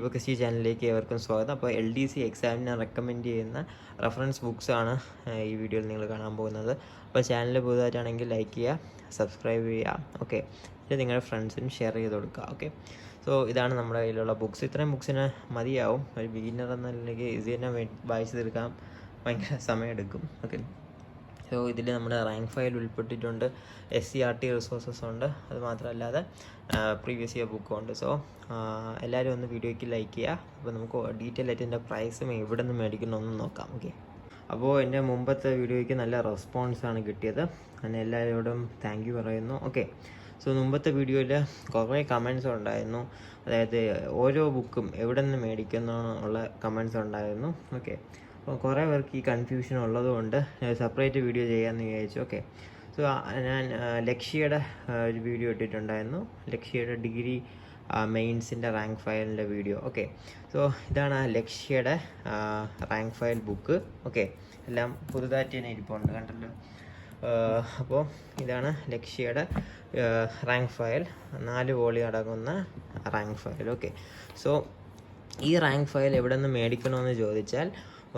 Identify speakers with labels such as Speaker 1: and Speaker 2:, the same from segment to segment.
Speaker 1: Advocacy ചാനലിലേക്ക് ഏവർക്കും സ്വാഗതം. അപ്പോൾ LDC എക്സാമിന് റെക്കമെൻഡ് ചെയ്യുന്ന റെഫറൻസ് ബുക്സാണ് ഈ വീഡിയോയിൽ നിങ്ങൾ കാണാൻ പോകുന്നത്. അപ്പോൾ ചാനൽ പുതുതായിട്ടാണെങ്കിൽ ലൈക്ക് ചെയ്യുക, സബ്സ്ക്രൈബ് ചെയ്യുക, ഓക്കെ. ഇത് നിങ്ങളുടെ ഫ്രണ്ട്സിനും ഷെയർ ചെയ്ത് കൊടുക്കുക, ഓക്കെ. സോ ഇതാണ് നമ്മുടെ കയ്യിലുള്ള ബുക്സ്. ഇത്രയും ബുക്സിന് മതിയാവും. ഒരു ബിഗിനർ എന്ന നിലയ്ക്ക് ഇത് തന്നെ വായിച്ച് തീർക്കാൻ ഭയങ്കര സമയമെടുക്കും, ഓക്കെ. സോ ഇതിൽ നമ്മുടെ റാങ്ക് ഫയൽ ഉൾപ്പെട്ടിട്ടുണ്ട്, SCRT റിസോഴ്സസ് ഉണ്ട്, അതുമാത്രമല്ലാതെ പ്രീവിയസ് ഇയർ ബുക്കും ഉണ്ട്. സോ എല്ലാവരും ഒന്ന് വീഡിയോയ്ക്ക് ലൈക്ക് ചെയ്യുക. അപ്പോൾ നമുക്ക് ഡീറ്റെയിൽ ആയിട്ട് എൻ്റെ പ്രൈസും എവിടെ നിന്ന് മേടിക്കണമെന്ന് നോക്കാം, ഓക്കെ. അപ്പോൾ എൻ്റെ മുമ്പത്തെ വീഡിയോയ്ക്ക് നല്ല റെസ്പോൺസാണ് കിട്ടിയത്. ഞാൻ എല്ലാവരോടും താങ്ക് യു പറയുന്നു, ഓക്കെ. സോ മുമ്പത്തെ വീഡിയോയിൽ കുറേ കമൻസ് ഉണ്ടായിരുന്നു, അതായത് ഓരോ ബുക്കും എവിടെ നിന്ന് മേടിക്കുന്നു ഉള്ള കമൻസ് ഉണ്ടായിരുന്നു, ഓക്കെ. അപ്പോൾ കുറേ പേർക്ക് ഈ കൺഫ്യൂഷൻ ഉള്ളതുകൊണ്ട് സെപ്പറേറ്റ് വീഡിയോ ചെയ്യാമെന്ന് വിചാരിച്ചു, ഓക്കെ. സോ ഞാൻ ലക്ഷ്യയുടെ ഒരു വീഡിയോ ഇട്ടിട്ടുണ്ടായിരുന്നു, ലക്ഷ്യയുടെ ഡിഗ്രി മെയിൻസിൻ്റെ റാങ്ക് ഫയലിൻ്റെ വീഡിയോ, ഓക്കെ. സോ ഇതാണ് ലക്ഷ്യയുടെ റാങ്ക് ഫയൽ ബുക്ക്, ഓക്കെ. എല്ലാം പുതുതായിട്ട് തന്നെ ഇരിപ്പുണ്ട്, കണ്ടല്ലോ. അപ്പോൾ ഇതാണ് ലക്ഷ്യയുടെ റാങ്ക് ഫയൽ, 4 വോളിയം അടങ്ങുന്ന റാങ്ക് ഫയൽ, ഓക്കെ. സോ ഈ റാങ്ക് ഫയൽ എവിടെ നിന്ന് മേടിക്കണമെന്ന് ചോദിച്ചാൽ,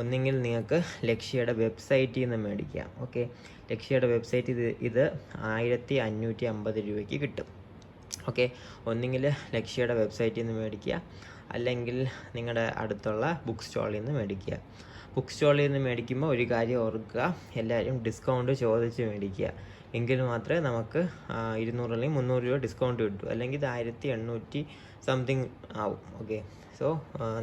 Speaker 1: ഒന്നെങ്കിൽ നിങ്ങൾക്ക് ലക്ഷ്യയുടെ വെബ്സൈറ്റിൽ നിന്ന് മേടിക്കാം, ഓക്കെ. ലക്ഷ്യയുടെ വെബ്സൈറ്റ് ഇത് 1550 രൂപയ്ക്ക് കിട്ടും, ഓക്കെ. ഒന്നെങ്കിൽ ലക്ഷ്യയുടെ വെബ്സൈറ്റിൽ നിന്ന് മേടിക്കുക, അല്ലെങ്കിൽ നിങ്ങളുടെ അടുത്തുള്ള ബുക്ക് സ്റ്റോളിൽ നിന്ന് മേടിക്കുക. ബുക്ക് സ്റ്റോളിൽ നിന്ന് മേടിക്കുമ്പോൾ ഒരു കാര്യം ഓർക്കുക, എല്ലാവരും ഡിസ്കൗണ്ട് ചോദിച്ച് മേടിക്കുക. എങ്കിൽ മാത്രമേ നമുക്ക് 200 അല്ലെങ്കിൽ 300 രൂപ ഡിസ്കൗണ്ട് കിട്ടൂ, അല്ലെങ്കിൽ ഇത് 1800 സംതിങ് ആവും, ഓക്കെ. സോ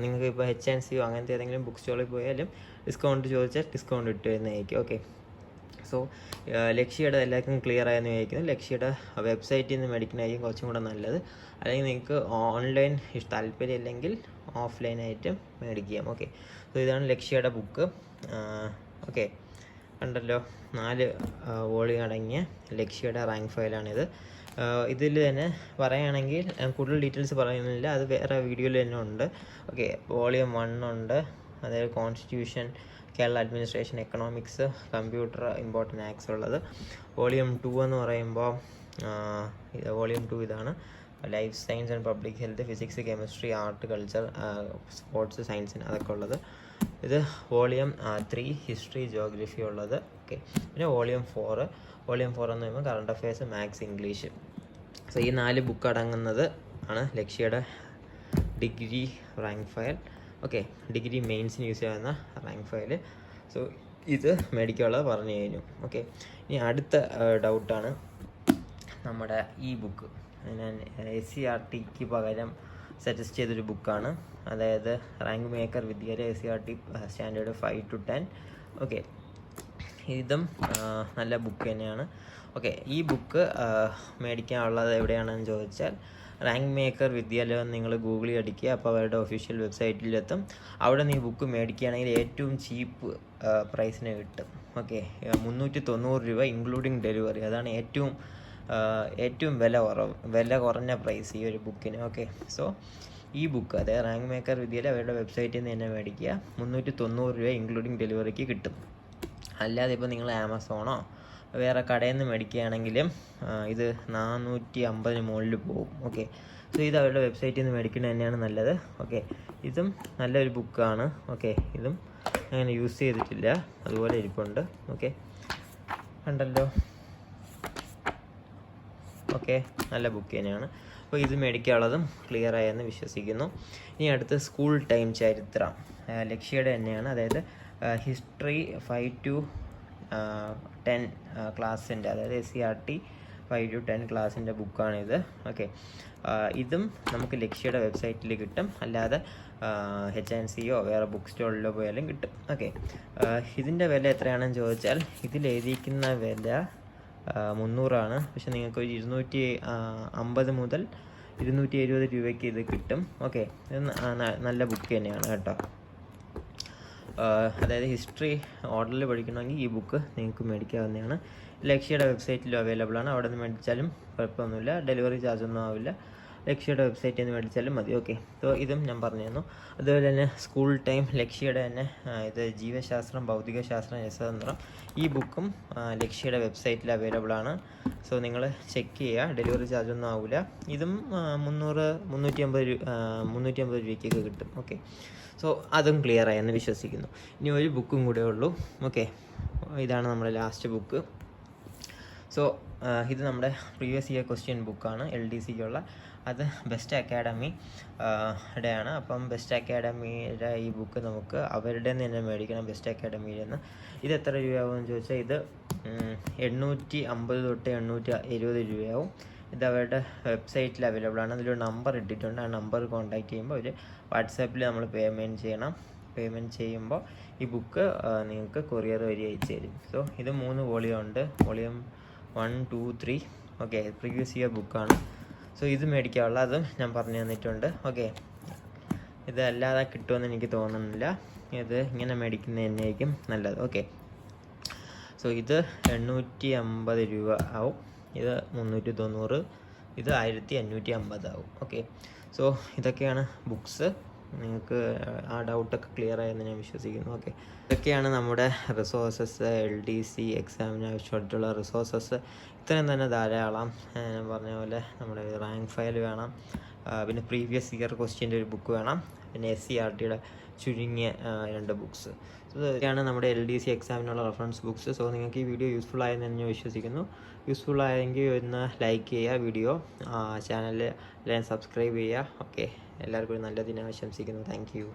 Speaker 1: നിങ്ങൾക്ക് ഇപ്പോൾ HNCO അങ്ങനത്തെ ഏതെങ്കിലും ബുക്ക് സ്റ്റോളിൽ പോയാലും ഡിസ്കൗണ്ട് ചോദിച്ചാൽ ഡിസ്കൗണ്ട് ഇട്ടുവരുന്നതായിരിക്കും, ഓക്കെ. സോ ലക്ഷ്യയുടെ എല്ലാവർക്കും ക്ലിയർ ആയെന്ന് വിചാരിക്കുന്നു. ലക്ഷ്യയുടെ വെബ്സൈറ്റിൽ നിന്ന് മേടിക്കുന്നതായിരിക്കും കുറച്ചും കൂടെ നല്ലത്. അല്ലെങ്കിൽ നിങ്ങൾക്ക് ഓൺലൈൻ താല്പര്യം ഇല്ലെങ്കിൽ ഓഫ്ലൈനായിട്ടും മേടിക്കാം, ഓക്കെ. സോ ഇതാണ് ലക്ഷ്യയുടെ ബുക്ക്, ഓക്കെ. കണ്ടല്ലോ, 4 വോളിയം അടങ്ങിയ ലക്ഷ്യയുടെ റാങ്ക് ഫയലാണിത്. ഇതിൽ തന്നെ പറയുകയാണെങ്കിൽ കൂടുതൽ ഡീറ്റെയിൽസ് പറയുന്നില്ല, അത് വേറെ വീഡിയോയിൽ തന്നെ ഉണ്ട്, ഓക്കെ. വോളിയം 1 ഉണ്ട്, അതായത് constitution, Kerala administration, economics, computer, important acts ഉള്ളത്. വോളിയം 2 എന്ന് പറയുമ്പോൾ വോളിയം 2 ഇതാണ്, life science and public health, physics, chemistry, art, culture, sports, സയൻസിന് അതൊക്കെ ഉള്ളത്. ഇത് വോളിയം 3 ഹിസ്റ്ററി, ജോഗ്രഫി ഉള്ളത്, ഓക്കെ. പിന്നെ വോളിയം 4 എന്ന് പറയുമ്പോൾ current affairs, maths, English. So ഈ 4 ബുക്ക് അടങ്ങുന്നത് ആണ് ലക്ഷ്യയുടെ degree rank file, okay. Degree മെയിൻസിന് യൂസ് ചെയ്യുന്ന റാങ്ക് ഫയൽ. സോ ഇത് മേടിക്കാനുള്ളത് പറഞ്ഞു കഴിഞ്ഞു, ഓക്കെ. ഇനി അടുത്ത ഡൗട്ടാണ് നമ്മുടെ ഈ ബുക്ക്. ഞാൻ SCRTക്ക് പകരം സജസ്റ്റ് ചെയ്തൊരു ബുക്കാണ്, അതായത് റാങ്ക് മേക്കർ വിദ്യാലയ SCRT സ്റ്റാൻഡേർഡ് 5 to 10, ഓക്കെ. ഇതും നല്ല ബുക്ക് തന്നെയാണ്, ഓക്കെ. ഈ ബുക്ക് മേടിക്കാനുള്ളത് എവിടെയാണെന്ന് ചോദിച്ചാൽ, റാങ്ക് മേക്കർ വിദ്യാലയം നിങ്ങൾ ഗൂഗിളിൽ അടിക്കുക, അപ്പോൾ അവരുടെ ഒഫീഷ്യൽ വെബ്സൈറ്റിലെത്തും. അവിടെ നിന്ന് ഈ ബുക്ക് മേടിക്കുകയാണെങ്കിൽ ഏറ്റവും ചീപ്പ് പ്രൈസിന് കിട്ടും, ഓക്കെ. 390 രൂപ ഇൻക്ലൂഡിങ് ഡെലിവറി. അതാണ് ഏറ്റവും വില കുറഞ്ഞ പ്രൈസ് ഈ ഒരു ബുക്കിന്, ഓക്കെ. സോ ഈ ബുക്ക്, അതായത് റാങ്ക് മേക്കർ വിദ്യാലയം അവരുടെ വെബ്സൈറ്റിൽ നിന്ന് തന്നെ മേടിക്കുക, 390 രൂപ ഇൻക്ലൂഡിങ് ഡെലിവറിക്ക് കിട്ടും. അല്ലാതെ ഇപ്പോൾ നിങ്ങൾ ആമസോണോ വേറെ കടയിൽ നിന്ന് മേടിക്കുകയാണെങ്കിലും ഇത് 450 മുകളിൽ പോകും, ഓക്കെ. സോ ഇത് അവരുടെ വെബ്സൈറ്റിൽ നിന്ന് മേടിക്കുന്നത് തന്നെയാണ് നല്ലത്, ഓക്കെ. ഇതും നല്ലൊരു ബുക്കാണ്, ഓക്കെ. ഇതും അങ്ങനെ യൂസ് ചെയ്തിട്ടില്ല, അതുപോലെ ഇരിപ്പുണ്ട്, ഓക്കെ. കണ്ടല്ലോ, ഓക്കെ. നല്ല ബുക്ക് തന്നെയാണ്. അപ്പോൾ ഇത് മേടിക്കാനുള്ളതും ക്ലിയർ ആയെന്ന് വിശ്വസിക്കുന്നു. ഇനി അടുത്ത് സ്കൂൾ ടൈം ചരിത്രം, ലക്ഷ്യയുടെ തന്നെയാണ്, അതായത് ഹിസ്റ്ററി 5 to 10 ക്ലാസ്സിൻ്റെ, അതായത് SCRT 5 to 10 ക്ലാസ്സിൻ്റെ ബുക്കാണിത്, ഓക്കെ. ഇതും നമുക്ക് ലക്ഷ്യയുടെ വെബ്സൈറ്റിൽ കിട്ടും, അല്ലാതെ HNCO വേറെ ബുക്ക് സ്റ്റോളിലോ പോയാലും കിട്ടും, ഓക്കെ. ഇതിൻ്റെ വില എത്രയാണെന്ന് ചോദിച്ചാൽ, ഇതിൽ എഴുതിയിരിക്കുന്ന വില 300 ആണ്. പക്ഷെ നിങ്ങൾക്ക് ഒരു 250 മുതൽ 270 രൂപയ്ക്ക് ഇത് കിട്ടും, ഓക്കെ. ഇത് നല്ല ബുക്ക് തന്നെയാണ് കേട്ടോ. അതായത് ഹിസ്റ്ററി ഓർഡറിൽ പഠിക്കണമെങ്കിൽ ഈ ബുക്ക് നിങ്ങൾക്ക് മേടിക്കാവുന്നതാണ്. ലക്ഷ്യയുടെ വെബ്സൈറ്റിലും അവൈലബിൾ ആണ്, അവിടെ നിന്ന് മേടിച്ചാലും കുഴപ്പമൊന്നുമില്ല, ഡെലിവറി ചാർജ് ഒന്നും ആവില്ല. ലക്ഷ്യയുടെ വെബ്സൈറ്റിൽ നിന്ന് മേടിച്ചാലും മതി. ഓക്കെ, സോ ഇതും ഞാൻ പറഞ്ഞു തന്നു. അതുപോലെ തന്നെ സ്കൂൾ ടൈം ലക്ഷ്യയുടെ തന്നെ ഇത് ജീവശാസ്ത്രം, ഭൗതികശാസ്ത്രം, രസതന്ത്രം, ഈ ബുക്കും ലക്ഷ്യയുടെ വെബ്സൈറ്റിൽ അവൈലബിൾ ആണ്. സോ നിങ്ങൾ ചെക്ക് ചെയ്യുക. ഡെലിവറി ചാർജ് ഒന്നും ആവില്ല. ഇതും 350 രൂപയ്ക്കൊക്കെ കിട്ടും. ഓക്കെ, സോ അതും ക്ലിയർ ആയെന്ന് വിശ്വസിക്കുന്നു. ഇനി ഒരു ബുക്കും കൂടെ ഉള്ളൂ. ഓക്കെ, ഇതാണ് നമ്മുടെ ലാസ്റ്റ് ബുക്ക്. സോ ഇത് നമ്മുടെ പ്രീവിയസ് ഇയർ ക്വസ്റ്റ്യൻ ബുക്കാണ്, LDCക്കുള്ള. അത് ബെസ്റ്റ് അക്കാഡമി ടെയാണ്. അപ്പം ബെസ്റ്റ് അക്കാഡമിയുടെ ഈ ബുക്ക് നമുക്ക് അവരുടെ തന്നെ മേടിക്കണം, ബെസ്റ്റ് അക്കാഡമിയിൽ നിന്ന്. ഇത് എത്ര രൂപയാവുമെന്ന് ചോദിച്ചാൽ ഇത് 850 തൊട്ട് 870 രൂപയാവും. ഇത് അവരുടെ വെബ്സൈറ്റിൽ അവൈലബിൾ ആണ്. അതിലൊരു നമ്പർ ഇട്ടിട്ടുണ്ട്. ആ നമ്പർ കോൺടാക്ട് ചെയ്യുമ്പോൾ ഒരു വാട്സാപ്പിൽ നമ്മൾ പേയ്മെൻറ്റ് ചെയ്യണം. പേയ്മെൻറ്റ് ചെയ്യുമ്പോൾ ഈ ബുക്ക് നിങ്ങൾക്ക് കൊറിയർ വഴി അയച്ചു തരും. സോ ഇത് 3 വോളിയം ഉണ്ട്. വോളിയം 1, 2, 3. ഓക്കെ, പ്രീവിയസ് ഇയർ ബുക്കാണ്. സോ ഇത് മേടിക്കാനുള്ള അതും ഞാൻ പറഞ്ഞു തന്നിട്ടുണ്ട്. ഓക്കെ, ഇതല്ലാതെ കിട്ടുമെന്ന് എനിക്ക് തോന്നുന്നില്ല. ഇത് ഇങ്ങനെ മേടിക്കുന്നത് തന്നെയായിരിക്കും നല്ലത്. ഓക്കെ, സോ ഇത് 850 രൂപ ആവും. ഇത് 390, ഇത് 1550 ആവും. ഓക്കെ, സോ ഇതൊക്കെയാണ് ബുക്സ്. നിങ്ങൾക്ക് ആ ഡൗട്ടൊക്കെ ക്ലിയർ ആയെന്ന് ഞാൻ വിശ്വസിക്കുന്നു. ഓക്കെ, ഇതൊക്കെയാണ് നമ്മുടെ റിസോഴ്സസ്, LDC എക്സാമിന് ആവശ്യമായിട്ടുള്ള റിസോഴ്സസ്. ഇത്രയും തന്നെ ധാരാളം. ഞാൻ പറഞ്ഞ പോലെ നമ്മുടെ റാങ്ക് ഫയൽ വേണം, പിന്നെ പ്രീവിയസ് ഇയർ ക്വസ്റ്റ്യൻ്റെ ഒരു ബുക്ക് വേണം, പിന്നെ SCERTയുടെ ചുരുങ്ങിയ 2 ബുക്സ്. സോ ഇതൊക്കെയാണ് നമ്മുടെ LDC എക്സാമിനുള്ള റെഫറൻസ് ബുക്സ്. സോ നിങ്ങൾക്ക് ഈ വീഡിയോ യൂസ്ഫുൾ ആയെന്ന് ഞാൻ വിശ്വസിക്കുന്നു. യൂസ്ഫുൾ ആയെങ്കിൽ ഒന്ന് ലൈക്ക് ചെയ്യുക, വീഡിയോ ചാനൽ എല്ലാവരും സബ്സ്ക്രൈബ് ചെയ്യുക. ഓക്കെ, എല്ലാവർക്കും ഒരു നല്ല ദിനം ആശംസിക്കുന്നു. Thank you.